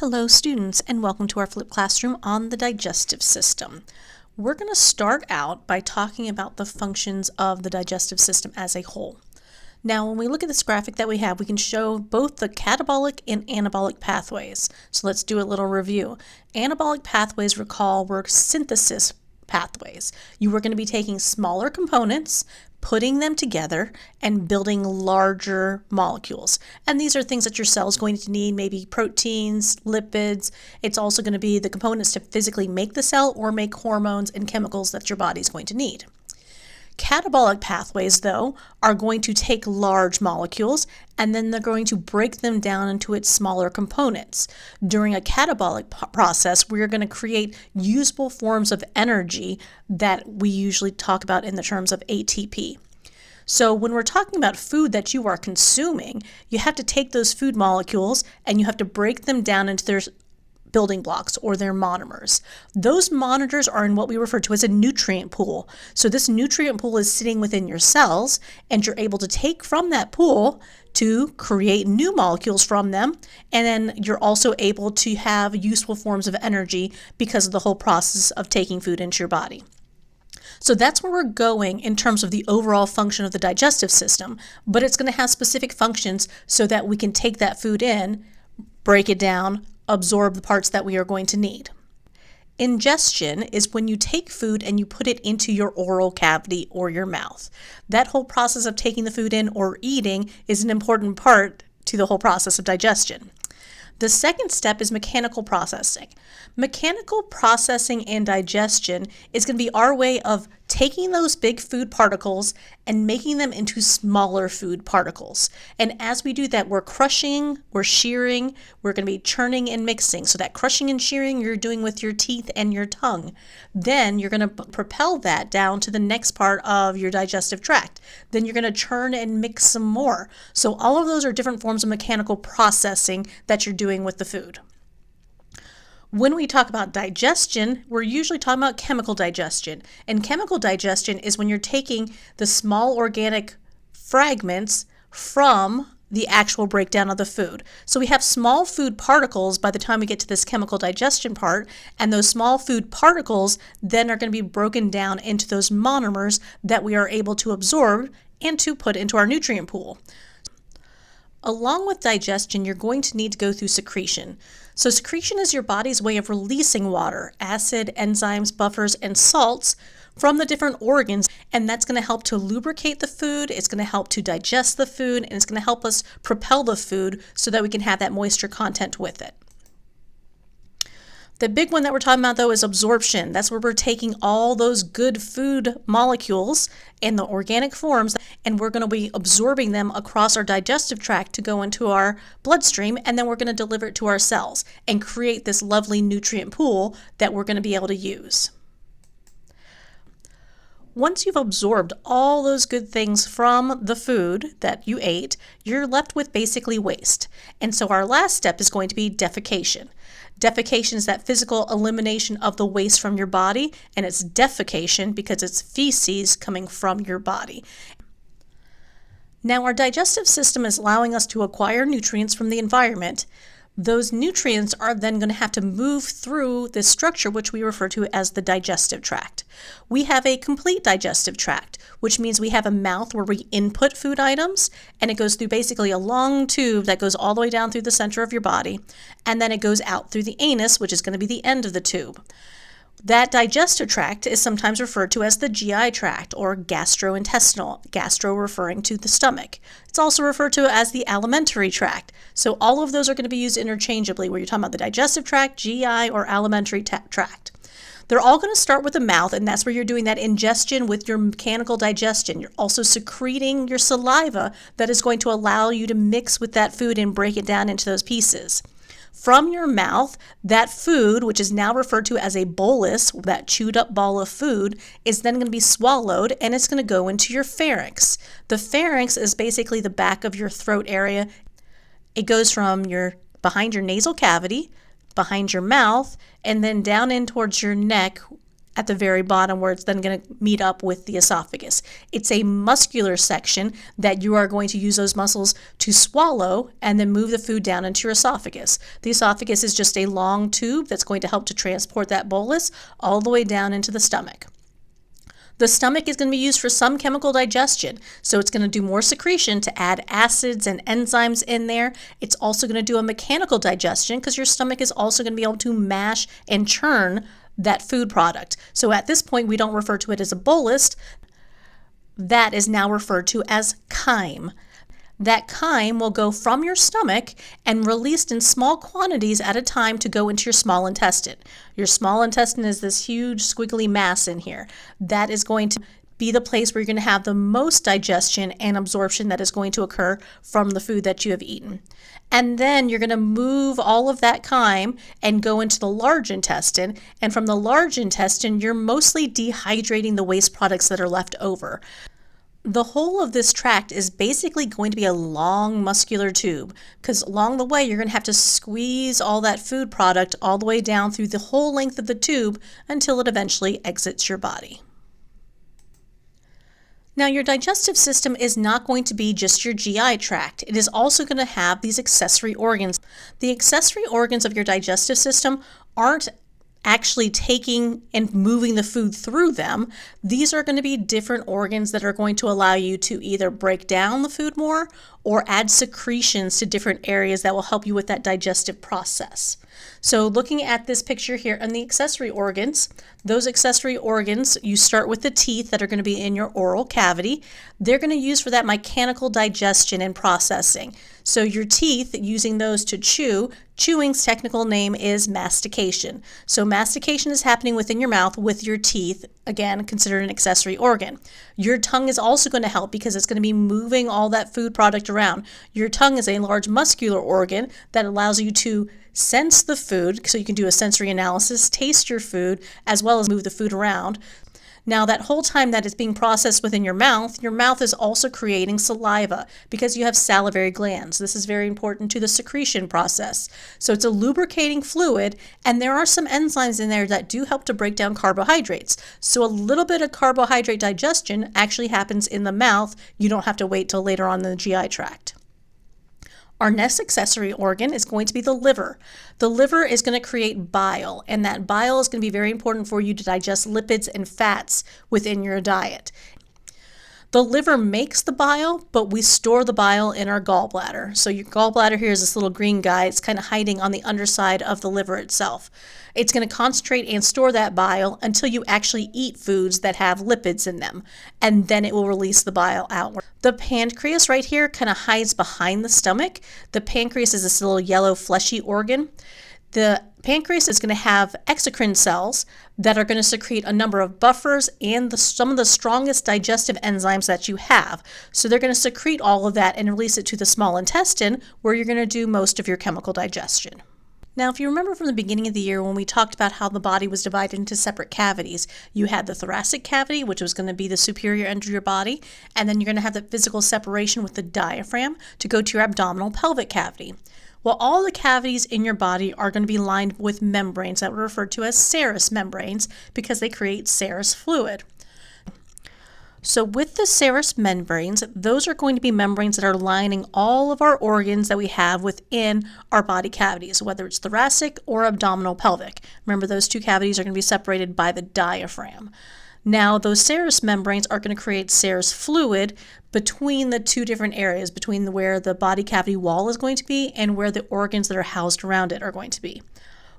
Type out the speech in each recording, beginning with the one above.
Hello students, and welcome to our flipped classroom on the digestive system. We're going to start out by talking about the functions of the digestive system as a whole. Now when we look at this graphic that we have, we can show both the catabolic and anabolic pathways. So let's do a little review. Anabolic pathways, recall, were synthesis pathways. You were going to be taking smaller components, putting them together, and building larger molecules. And these are things that your cell is going to need, maybe proteins, lipids. It's also going to be the components to physically make the cell or make hormones and chemicals that your body is going to need. Catabolic pathways, though, are going to take large molecules and then they're going to break them down into its smaller components. During a catabolic process, we are going to create usable forms of energy that we usually talk about in the terms of ATP. So when we're talking about food that you are consuming, you have to take those food molecules and you have to break them down into their building blocks or their monomers. Those monomers are in what we refer to as a nutrient pool. So this nutrient pool is sitting within your cells and you're able to take from that pool to create new molecules from them, and then you're also able to have useful forms of energy because of the whole process of taking food into your body. So that's where we're going in terms of the overall function of the digestive system, but it's going to have specific functions so that we can take that food in, break it down, absorb the parts that we are going to need. Ingestion is when you take food and you put it into your oral cavity or your mouth. That whole process of taking the food in or eating is an important part to the whole process of digestion. The second step is mechanical processing. Mechanical processing and digestion is going to be our way of taking those big food particles and making them into smaller food particles. And as we do that, we're crushing, we're shearing, we're going to be churning and mixing. So that crushing and shearing you're doing with your teeth and your tongue. Then you're going to propel that down to the next part of your digestive tract. Then you're going to churn and mix some more. So all of those are different forms of mechanical processing that you're doing with the food. When we talk about digestion, we're usually talking about chemical digestion. And chemical digestion is when you're taking the small organic fragments from the actual breakdown of the food. So we have small food particles by the time we get to this chemical digestion part, and those small food particles then are going to be broken down into those monomers that we are able to absorb and to put into our nutrient pool. Along with digestion, you're going to need to go through secretion. So secretion is your body's way of releasing water, acid, enzymes, buffers, and salts from the different organs, and that's going to help to lubricate the food, it's going to help to digest the food, and it's going to help us propel the food so that we can have that moisture content with it. The big one that we're talking about, though, is absorption. That's where we're taking all those good food molecules in the organic forms, and we're going to be absorbing them across our digestive tract to go into our bloodstream, and then we're going to deliver it to our cells and create this lovely nutrient pool that we're going to be able to use. Once you've absorbed all those good things from the food that you ate, you're left with basically waste. And so our last step is going to be defecation. Defecation is that physical elimination of the waste from your body, and it's defecation because it's feces coming from your body. Now, our digestive system is allowing us to acquire nutrients from the environment. Those nutrients are then going to have to move through this structure, which we refer to as the digestive tract. We have a complete digestive tract, which means we have a mouth where we input food items, and it goes through basically a long tube that goes all the way down through the center of your body, and then it goes out through the anus, which is going to be the end of the tube. That digestive tract is sometimes referred to as the GI tract or gastrointestinal, gastro referring to the stomach. It's also referred to as the alimentary tract. So all of those are going to be used interchangeably where you're talking about the digestive tract, GI, or alimentary tract. They're all going to start with the mouth, and that's where you're doing that ingestion with your mechanical digestion. You're also secreting your saliva that is going to allow you to mix with that food and break it down into those pieces. From your mouth, that food, which is now referred to as a bolus, that chewed up ball of food, is then going to be swallowed and it's going to go into your pharynx. The pharynx is basically the back of your throat area. It goes from behind your nasal cavity, behind your mouth, and then down in towards your neck at the very bottom where it's then going to meet up with the esophagus. It's a muscular section that you are going to use those muscles to swallow and then move the food down into your esophagus. The esophagus is just a long tube that's going to help to transport that bolus all the way down into the stomach. The stomach is going to be used for some chemical digestion, so it's going to do more secretion to add acids and enzymes in there. It's also going to do a mechanical digestion because your stomach is also going to be able to mash and churn that food product. So at this point, we don't refer to it as a bolus. That is now referred to as chyme. That chyme will go from your stomach and released in small quantities at a time to go into your small intestine. Your small intestine is this huge squiggly mass in here. That is going to be the place where you're going to have the most digestion and absorption that is going to occur from the food that you have eaten. And then you're going to move all of that chyme and go into the large intestine. And from the large intestine, you're mostly dehydrating the waste products that are left over. The whole of this tract is basically going to be a long muscular tube because along the way you're going to have to squeeze all that food product all the way down through the whole length of the tube until it eventually exits your body. Now, your digestive system is not going to be just your GI tract. It is also going to have these accessory organs. The accessory organs of your digestive system aren't actually taking and moving the food through them. These are going to be different organs that are going to allow you to either break down the food more or add secretions to different areas that will help you with that digestive process. So looking at this picture here and the accessory organs, those accessory organs, you start with the teeth that are going to be in your oral cavity. They're going to use for that mechanical digestion and processing. So your teeth, using those to chew, chewing's technical name is mastication. So mastication is happening within your mouth with your teeth, again, considered an accessory organ. Your tongue is also going to help because it's going to be moving all that food product around. Your tongue is a large muscular organ that allows you to sense the food, so you can do a sensory analysis, taste your food, as well as move the food around. Now, that whole time that it's being processed within your mouth is also creating saliva because you have salivary glands. This is very important to the secretion process. So it's a lubricating fluid, and there are some enzymes in there that do help to break down carbohydrates. So a little bit of carbohydrate digestion actually happens in the mouth. You don't have to wait till later on in the GI tract. Our next accessory organ is going to be the liver. The liver is going to create bile, and that bile is going to be very important for you to digest lipids and fats within your diet. The liver makes the bile, but we store the bile in our gallbladder. So your gallbladder here is this little green guy. It's kind of hiding on the underside of the liver itself. It's going to concentrate and store that bile until you actually eat foods that have lipids in them, and then it will release the bile outward. The pancreas right here kind of hides behind the stomach. The pancreas is this little yellow fleshy organ. The pancreas is going to have exocrine cells that are going to secrete a number of buffers and some of the strongest digestive enzymes that you have. So they're going to secrete all of that and release it to the small intestine where you're going to do most of your chemical digestion. Now, if you remember from the beginning of the year when we talked about how the body was divided into separate cavities, you had the thoracic cavity, which was going to be the superior end of your body, and then you're going to have the physical separation with the diaphragm to go to your abdominal pelvic cavity. Well, all the cavities in your body are going to be lined with membranes that were referred to as serous membranes because they create serous fluid. So with the serous membranes, those are going to be membranes that are lining all of our organs that we have within our body cavities, whether it's thoracic or abdominal pelvic. Remember, those two cavities are going to be separated by the diaphragm. Now, those serous membranes are going to create serous fluid between the two different areas, between where the body cavity wall is going to be and where the organs that are housed around it are going to be.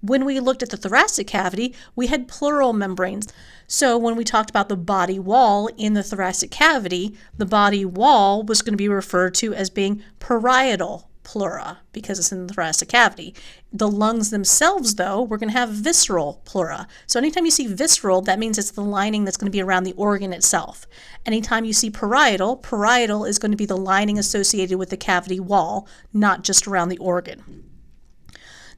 When we looked at the thoracic cavity, we had pleural membranes. So when we talked about the body wall in the thoracic cavity, the body wall was going to be referred to as being parietal pleura because it's in the thoracic cavity. The lungs themselves, though, we're going to have visceral pleura. So anytime you see visceral, that means it's the lining that's going to be around the organ itself. Anytime you see parietal, parietal is going to be the lining associated with the cavity wall, not just around the organ.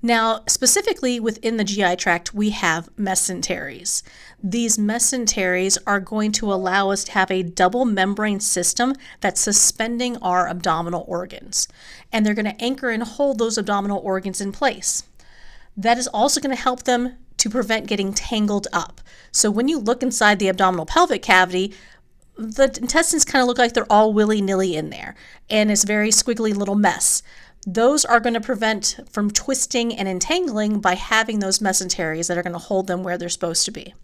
Now, specifically within the GI tract, we have mesenteries. These mesenteries are going to allow us to have a double membrane system that's suspending our abdominal organs. And they're going to anchor and hold those abdominal organs in place. That is also going to help them to to prevent getting tangled up. So when you look inside the abdominal pelvic cavity, the intestines kind of look like they're all willy-nilly in there, and it's a very squiggly little mess. Those are going to prevent from twisting and entangling by having those mesenteries that are going to hold them where they're supposed to be.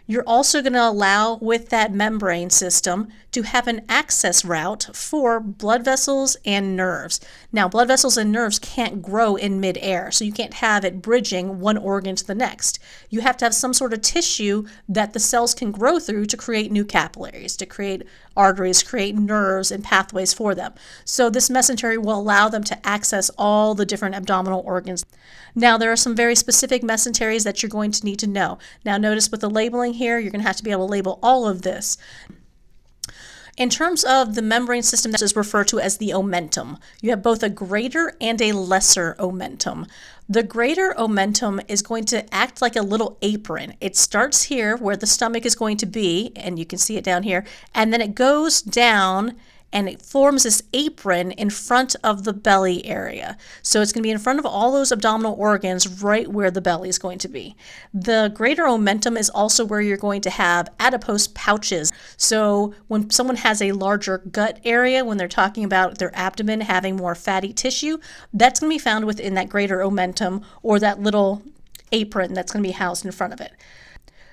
You're also going to allow, with that membrane system, to have an access route for blood vessels and nerves. Now, blood vessels and nerves can't grow in midair, so you can't have it bridging one organ to the next. You have to have some sort of tissue that the cells can grow through to create new capillaries, to create arteries, create nerves and pathways for them. So this mesentery will allow them to access all the different abdominal organs. Now, there are some very specific mesenteries that you're going to need to know. Now, notice with the labeling here, you're going to have to be able to label all of this. In terms of the membrane system, that is referred to as the omentum. You have both a greater and a lesser omentum. The greater omentum is going to act like a little apron. It starts here where the stomach is going to be, and you can see it down here, and then it goes down and it forms this apron in front of the belly area. So it's going to be in front of all those abdominal organs right where the belly is going to be. The greater omentum is also where you're going to have adipose pouches. So when someone has a larger gut area, when they're talking about their abdomen having more fatty tissue, that's going to be found within that greater omentum, or that little apron that's going to be housed in front of it.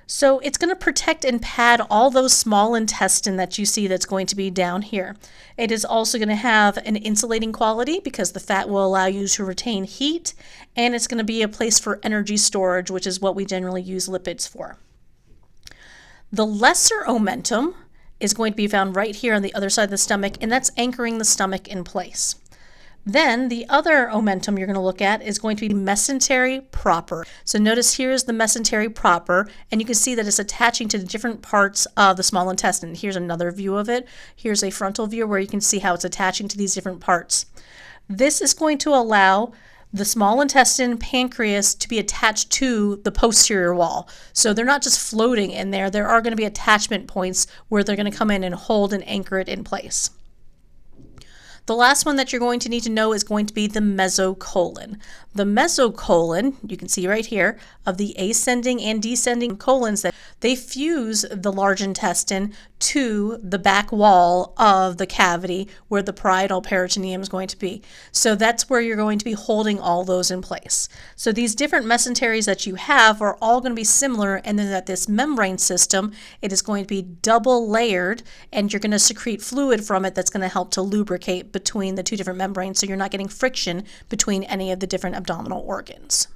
So it's going to protect and pad all those small intestine that you see that's going to be down here. It is also going to have an insulating quality because the fat will allow you to retain heat, and it's going to be a place for energy storage, which is what we generally use lipids for. The lesser omentum is going to be found right here on the other side of the stomach, and that's anchoring the stomach in place. Then the other omentum you're going to look at is going to be mesentery proper. So notice here is the mesentery proper, and you can see that it's attaching to the different parts of the small intestine. Here's another view of it. Here's a frontal view where you can see how it's attaching to these different parts. This is going to allow the small intestine, pancreas, to be attached to the posterior wall. So they're not just floating in there. There are going to be attachment points where they're going to come in and hold and anchor it in place. The last one that you're going to need to know is going to be the mesocolon. The mesocolon, you can see right here, of the ascending and descending colons, that they fuse the large intestine to the back wall of the cavity where the parietal peritoneum is going to be. So that's where you're going to be holding all those in place. So these different mesenteries that you have are all going to be similar, and then that this membrane system, it is going to be double layered, and you're going to secrete fluid from it that's going to help to lubricate between the two different membranes so you're not getting friction between any of the different abdominal organs.